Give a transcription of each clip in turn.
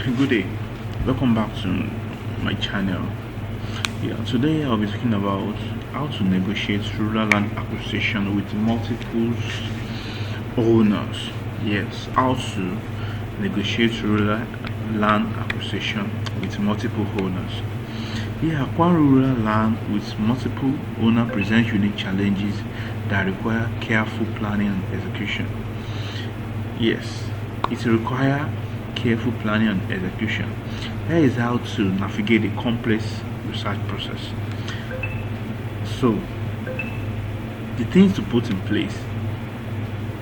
Good day, welcome back to my channel. Today I'll be speaking about how to negotiate rural land acquisition with multiple owners. Yes, how to negotiate rural land acquisition with multiple owners. Acquiring rural land with multiple owners presents unique challenges that require careful planning and execution. Yes, it requires careful planning and execution. Here is how to navigate a complex research process. So, the things to put in place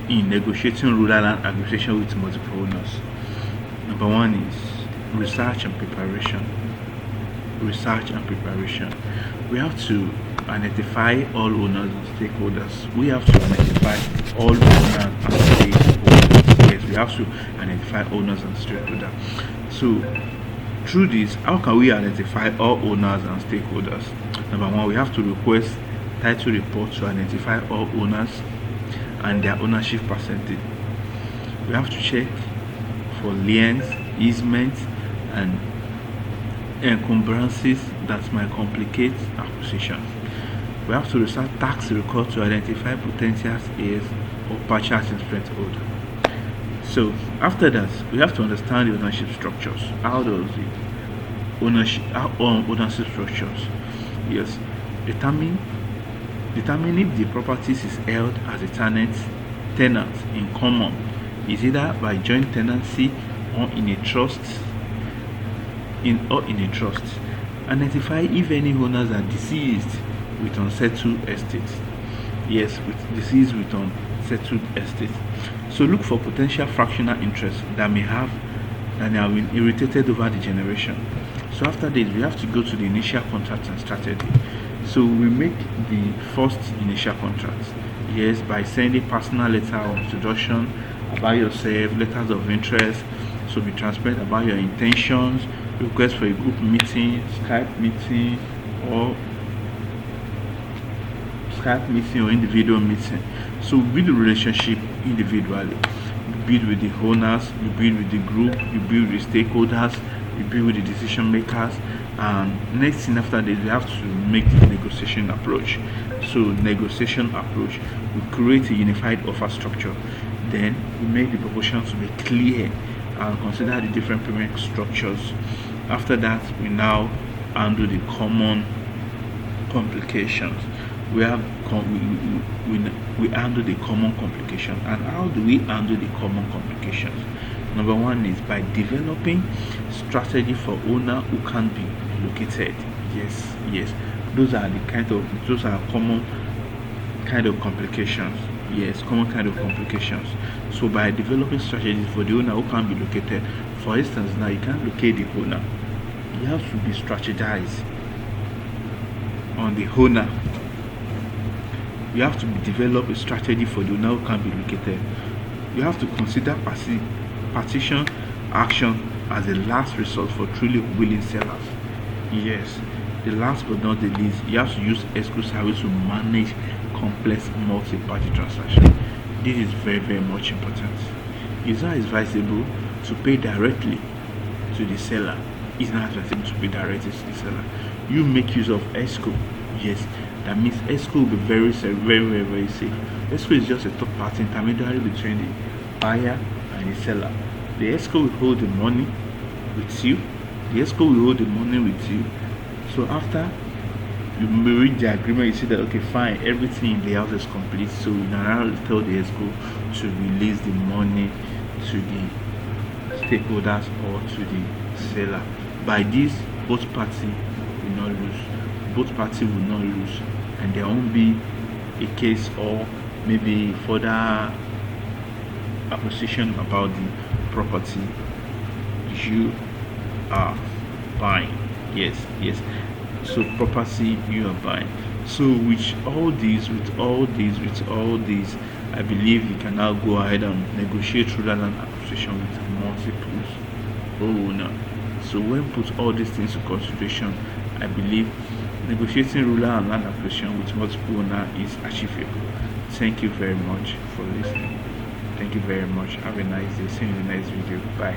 in negotiating rural land acquisition with multiple owners. Number one is research and preparation. Research and preparation. We have to identify all owners and stakeholders. We have to identify all owners and stakeholders. Yes, we have to identify owners and stakeholders. So, through this, how can we identify all owners and stakeholders? Number one, we have to request title report to identify all owners and their ownership percentage. We have to check for liens, easements, and encumbrances that might complicate acquisition. We have to research tax records to identify potential heirs or partial interest holder. So after that, we have to understand the ownership structures. How does the ownership structures? Yes, determine if the properties is held as a tenant in common, is either by joint tenancy or in a trust. Identify if any owners are deceased with unsettled estates. Yes, with deceased with unsettled estates. So look for potential fractional interest that have been irritated over the generation. So after this, we have to go to the initial contract and strategy. So we make the first initial contract. Yes, by sending personal letter of introduction about yourself, letters of interest. So be transparent about your intentions. Request for a group meeting, Skype meeting, or individual meeting. So build the relationship individually. You build with the owners, you build with the group, you build with stakeholders, you build with the decision makers. And next thing after this, we have to make the negotiation approach. So negotiation approach, we create a unified offer structure. Then we make the proposition to be clear and consider the different payment structures. After that, we now handle the common complications. We handle the common complications. And how do we handle the common complications? Number one is by developing strategy for owner who can be located. Yes. Those are common kind of complications. Yes, common kind of complications. So by developing strategies for the owner who can be located, for instance, now you can't locate the owner. You have to be strategized on the owner. You have to develop a strategy for the owner who can be located. You have to consider partition action as a last resort for truly willing sellers. Yes, the last but not the least, you have to use escrow service to manage complex multi-party transactions. This is very, very much important. It's not advisable to pay directly to the seller. It's not advisable to pay directly to the seller. You make use of escrow. Yes, that means escrow will be very safe, very safe. Escrow is just a third party intermediary between the buyer and the seller. The escrow will hold the money with you. So after you reach the agreement, you see that okay, fine, everything in the house is complete. So you now tell the escrow to release the money to the stakeholders or to the seller. By this, both parties will not lose. And there won't be a case or maybe further acquisition about the property you are buying. Yes. So property you are buying. So with all these, I believe you can now go ahead and negotiate rural land acquisition with multiple owners. So when put all these things into consideration, I believe negotiating rural and land acquisition with multiple owners is achievable. Thank you very much for listening. Thank you very much. Have a nice day. See you in the next video. Bye.